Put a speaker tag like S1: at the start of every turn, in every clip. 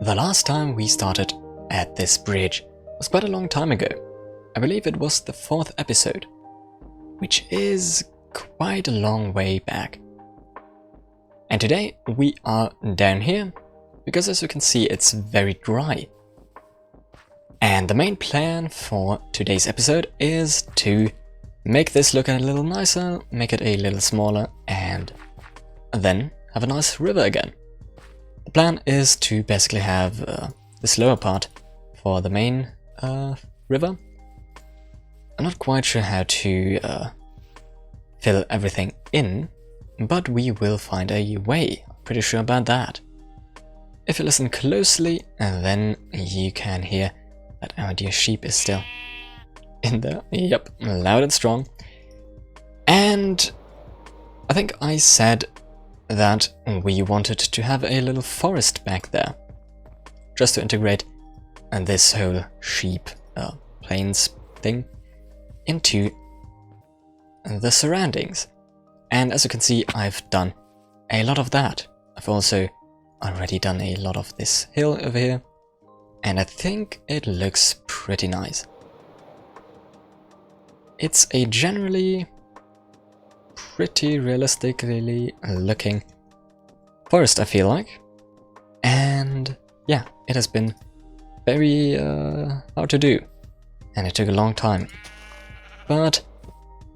S1: The last time we started at this bridge was quite a long time ago. I believe it was the 4th episode, which is quite a long way back. And today we are down here, because as you can see it's very dry. And the main plan for today's episode is to make this look a little nicer, make it a little smaller, and then have a nice river again. The plan is to basically have this lower part for the main river. I'm not quite sure how to fill everything in, but we will find a way. I'm pretty sure about that. If you listen closely, then you can hear that our dear sheep is still in there. Yep, loud and strong. And I think I said that we wanted to have a little forest back there, just to integrate this whole sheep plains thing into the surroundings. And as you can see, I've done a lot of that. I've also already done a lot of this hill over here, and I think it looks pretty nice. It's a generally pretty realistically looking forest, I feel like. And yeah, it has been very hard to do, and it took a long time. But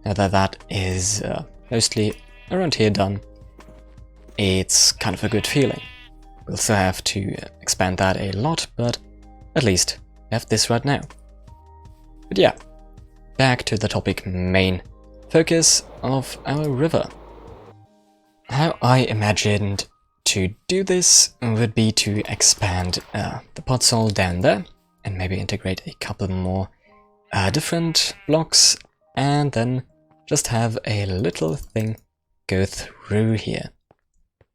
S1: now that is mostly around here done, it's kind of a good feeling. We'll still have to expand that a lot, but at least we have this right now. But yeah, back to the topic main focus of our river. How I imagined to do this would be to expand the podzol down there and maybe integrate a couple more different blocks, and then just have a little thing go through here.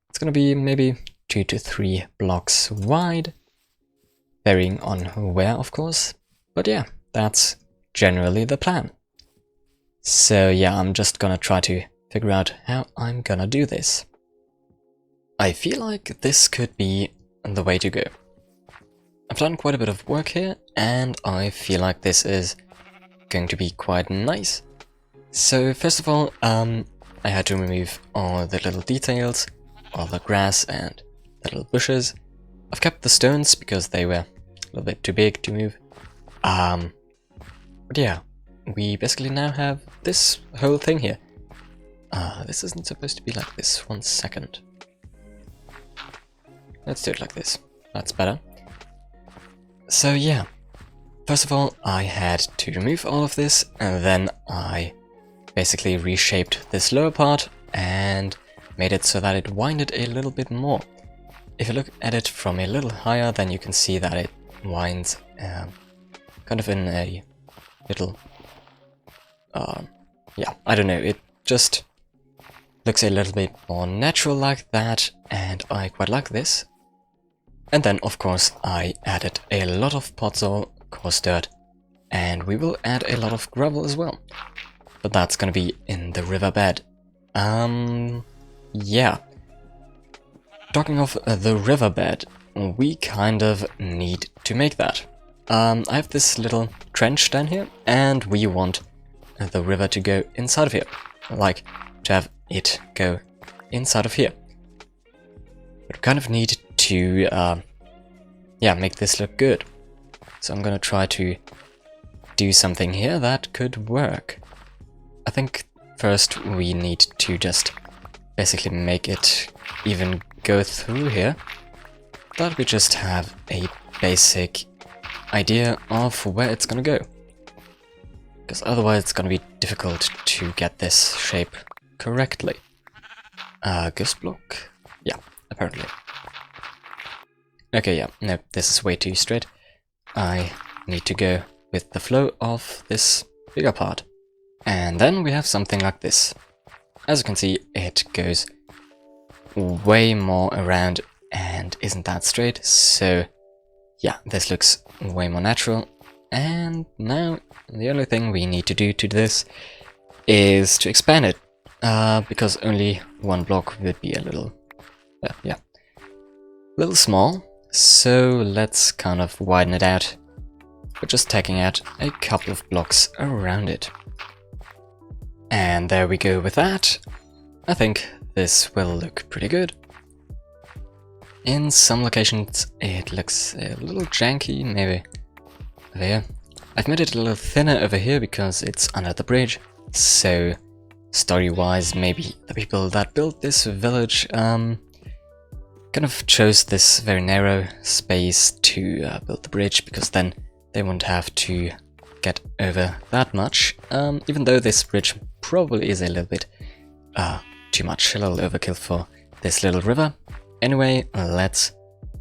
S1: It's gonna be maybe 2 to 3 blocks wide, varying on where, of course, but yeah, that's generally the plan. So yeah, I'm just gonna try to figure out how I'm gonna do this. I feel like this could be the way to go. I've done quite a bit of work here, and I feel like this is going to be quite nice. So first of all, I had to remove all the little details, all the grass and the little bushes. I've kept the stones because they were a little bit too big to move. But yeah, we basically now have this whole thing here. This isn't supposed to be like this. 1 second. Let's do it like this. That's better. So yeah, first of all, I had to remove all of this, and then I basically reshaped this lower part and made it so that it winded a little bit more. If you look at it from a little higher, then you can see that it winds kind of in a little yeah, I don't know, it just looks a little bit more natural like that, and I quite like this. And then of course I added a lot of podzol, coarse dirt, and we will add a lot of gravel as well. But that's gonna be in the riverbed. Yeah. Talking of the riverbed, we kind of need to make that. I have this little trench down here, and we want the river to go inside of here. Like, to have it go inside of here. But we kind of need to, yeah, make this look good. So I'm gonna try to do something here that could work. I think first we need to just basically make it even go through here, but we just have a basic idea of where it's gonna go. Because otherwise it's gonna be difficult to get this shape correctly. Ghost block? Yeah, apparently. Okay, yeah, no, this is way too straight. I need to go with the flow of this bigger part. And then we have something like this. As you can see, it goes way more around and isn't that straight, so yeah, this looks way more natural. And now the only thing we need to do to this is to expand it, because only one block would be a little, yeah, a little small. So let's kind of widen it out. We're just taking out a couple of blocks around it. And there we go with that. I think this will look pretty good. In some locations it looks a little janky, maybe over here. I've made it a little thinner over here because it's under the bridge, so story-wise maybe the people that built this village kind of chose this very narrow space to build the bridge, because then they won't have to get over that much, even though this bridge probably is a little bit too much, a little overkill for this little river. Anyway, let's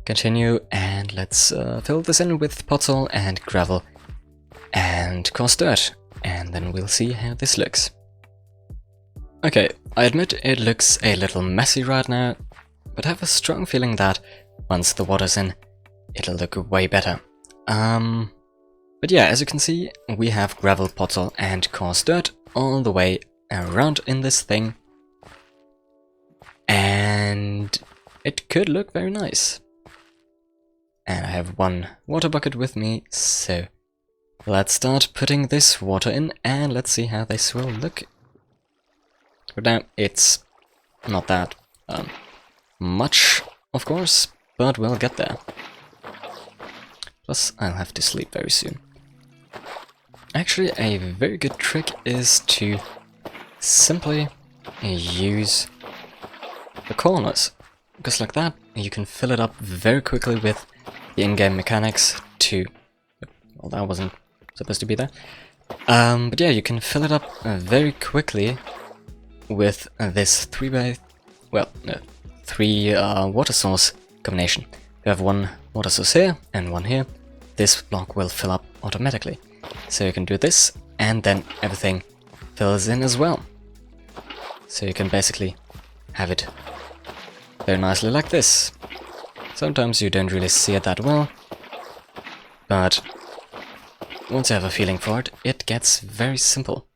S1: continue and let's fill this in with potsol and gravel and coarse dirt, and then we'll see how this looks. Okay, I admit it looks a little messy right now, but I have a strong feeling that once the water's in, it'll look way better. But yeah, as you can see, we have gravel, potsol and coarse dirt all the way around in this thing, and it could look very nice. And I have one water bucket with me, so let's start putting this water in and let's see how this will look. But now it's not that much, of course, but we'll get there. Plus, I'll have to sleep very soon. Actually, a very good trick is to simply use the corners, because like that you can fill it up very quickly with the in-game mechanics to... well, that wasn't supposed to be there. But yeah, you can fill it up very quickly with this three water source combination. You have one water source here and one here. This block will fill up automatically. So you can do this, and then everything fills in as well. So you can basically have it very nicely like this. Sometimes you don't really see it that well, but once you have a feeling for it, it gets very simple.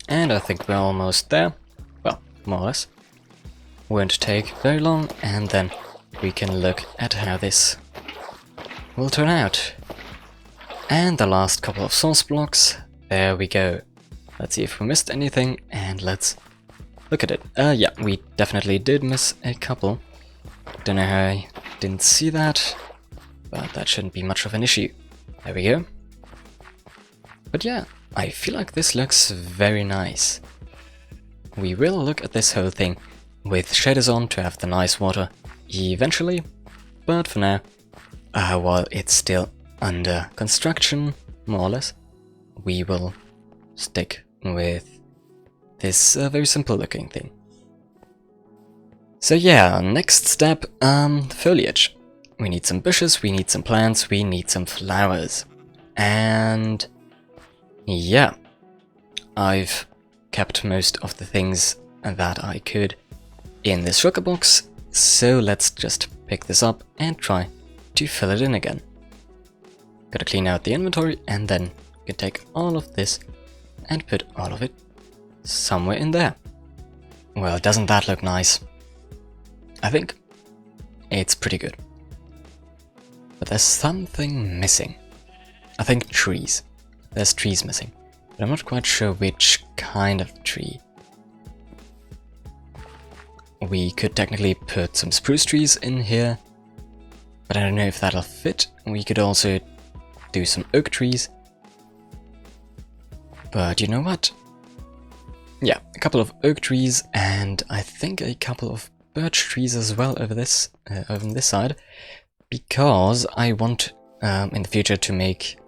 S1: And I think we're almost there. Well, more or less. Won't take very long, and then we can look at how this will turn out. And the last couple of source blocks, there we go. Let's see if we missed anything, and let's look at it. Yeah, we definitely did miss a couple. Don't know how I didn't see that, but that shouldn't be much of an issue. There we go. But yeah, I feel like this looks very nice. We will look at this whole thing with shaders on to have the nice water eventually, but for now, while it's still under construction, more or less, we will stick with this very simple looking thing. So yeah, next step, foliage. We need some bushes, we need some plants, we need some flowers. And yeah, I've kept most of the things that I could in this sugar box, so let's just pick this up and try to fill it in again. Gotta clean out the inventory, and then you can take all of this and put all of it somewhere in there. Well, doesn't that look nice? I think it's pretty good. But there's something missing. I think trees. There's trees missing, but I'm not quite sure which kind of tree. We could technically put some spruce trees in here, but I don't know if that'll fit. We could also do some oak trees. But you know what? Yeah, a couple of oak trees, and I think a couple of birch trees as well over this on this side, because I want in the future to make...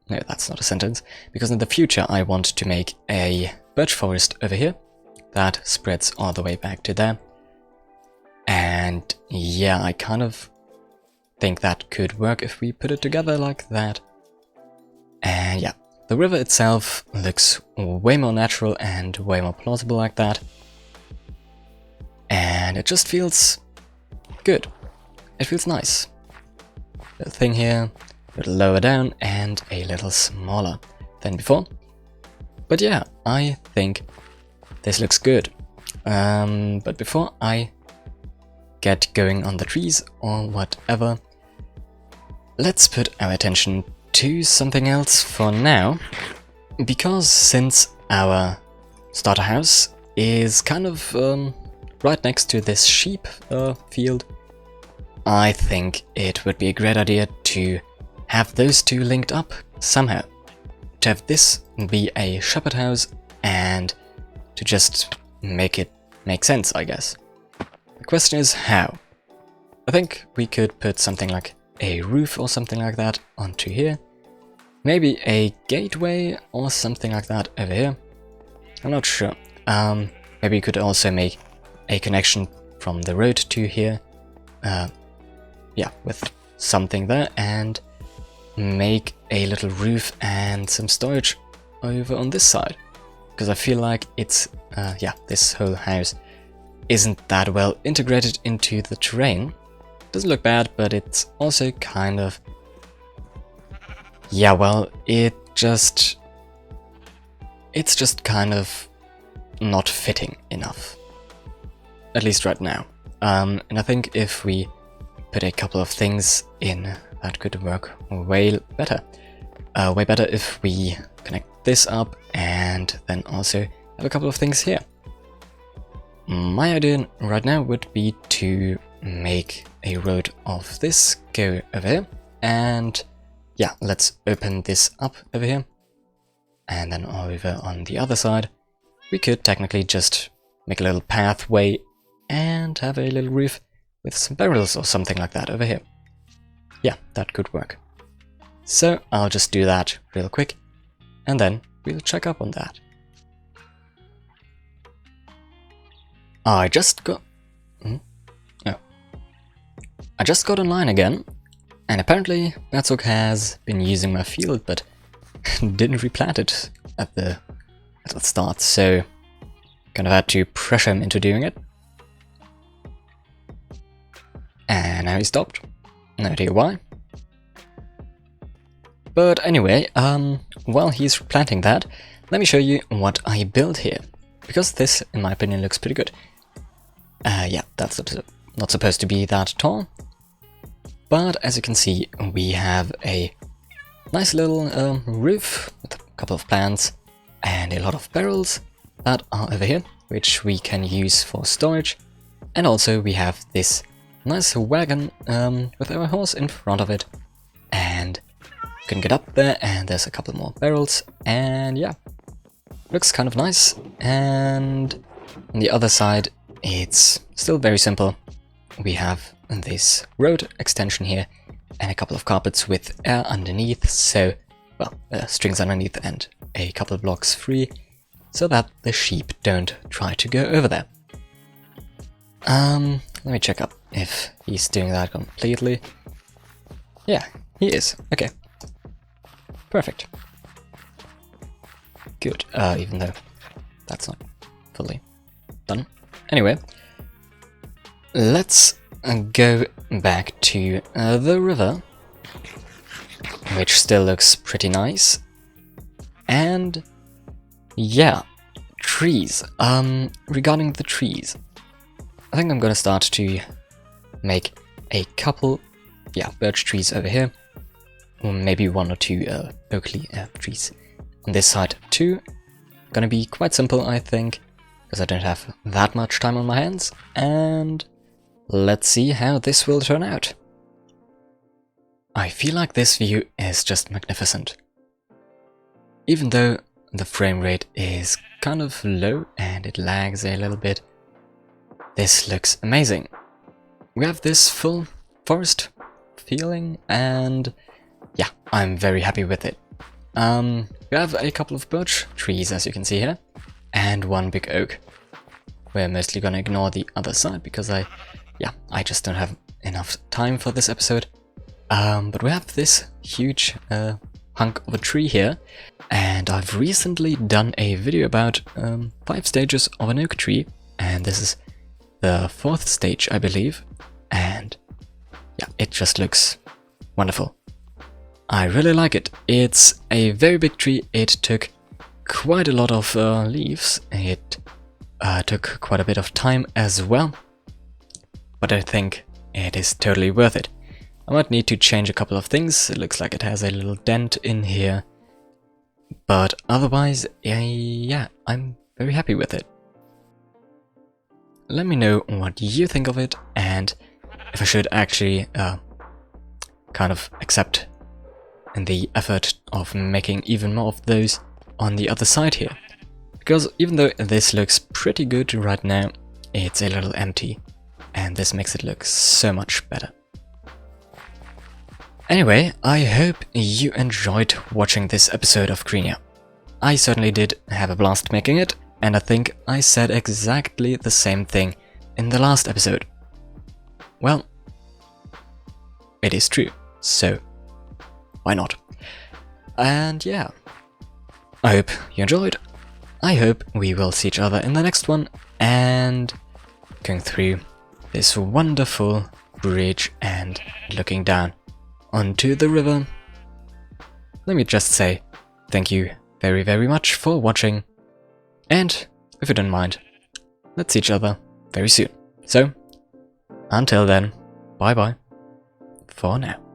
S1: no, that's not a sentence. Because in the future I want to make a birch forest over here that spreads all the way back to there. And yeah, I kind of think that could work if we put it together like that. And yeah, the river itself looks way more natural and way more plausible like that. And it just feels good. It feels nice. Little thing here, a little lower down and a little smaller than before. But yeah, I think this looks good. But before I get going on the trees or whatever, let's put our attention to something else for now, because since our starter house is kind of right next to this sheep field, I think it would be a great idea to have those two linked up somehow. To have this be a shepherd house and to just make it make sense, I guess. The question is how. I think we could put something like a roof or something like that onto here. Maybe a gateway or something like that over here. I'm not sure. Maybe we could also make a connection from the road to here. Yeah, with something there, and make a little roof and some storage over on this side. Because I feel like it's, yeah, this whole house isn't that well integrated into the terrain. Doesn't look bad, but it's also kind of, yeah, well, it's just kind of not fitting enough. At least right now. And I think if we put a couple of things in, that could work way better. Way better if we connect this up and then also have a couple of things here. My idea right now would be to make a road of this go over here, and yeah, let's open this up over here, and then over on the other side we could technically just make a little pathway and have a little roof with some barrels or something like that over here. Yeah, that could work. So I'll just do that real quick, and then we'll check up on that. I just got online again, and apparently Batsuk has been using my field, but didn't replant it at the start, so kind of had to pressure him into doing it. And now he stopped. No idea why. But anyway, while he's replanting that, let me show you what I built here, because this, in my opinion, looks pretty good. Yeah, that's not supposed to be that tall, but as you can see, we have a nice little roof with a couple of plants and a lot of barrels that are over here, which we can use for storage. And also we have this nice wagon with our horse in front of it, and you can get up there, and there's a couple more barrels, and yeah, looks kind of nice. And on the other side, it's still very simple. We have this road extension here and a couple of carpets with air underneath, so, well, strings underneath and a couple of blocks free, so that the sheep don't try to go over there. Let me check up if he's doing that completely. Yeah, he is. Okay. Perfect. Good, even though that's not fully done. Anyway, let's go back to the river, which still looks pretty nice. And yeah, trees. Regarding the trees, I think I'm gonna start to make a couple, yeah, birch trees over here, or maybe one or two oak trees on this side too. Gonna be quite simple, I think, because I don't have that much time on my hands, and let's see how this will turn out. I feel like this view is just magnificent. Even though the frame rate is kind of low and it lags a little bit, this looks amazing. We have this full forest feeling, and yeah, I'm very happy with it. We have a couple of birch trees, as you can see here, and one big oak. We're mostly gonna ignore the other side because I just don't have enough time for this episode. But we have this huge hunk of a tree here, and I've recently done a video about 5 stages of an oak tree, and this is the 4th stage, I believe, and yeah, it just looks wonderful. I really like it. It's a very big tree. It took quite a lot of leaves. It took quite a bit of time as well. but I think it is totally worth it. I might need to change a couple of things. It looks like it has a little dent in here, but otherwise, yeah, I'm very happy with it. Let me know what you think of it, and if I should actually kind of accept the effort of making even more of those on the other side here. Because even though this looks pretty good right now, it's a little empty, and this makes it look so much better. Anyway, I hope you enjoyed watching this episode of Krenia. I certainly did have a blast making it, and I think I said exactly the same thing in the last episode. Well, it is true, so why not? And yeah, I hope you enjoyed. I hope we will see each other in the next one, and going through this wonderful bridge and looking down onto the river. Let me just say thank you very, very much for watching, and if you don't mind, let's see each other very soon. So, until then, bye bye for now.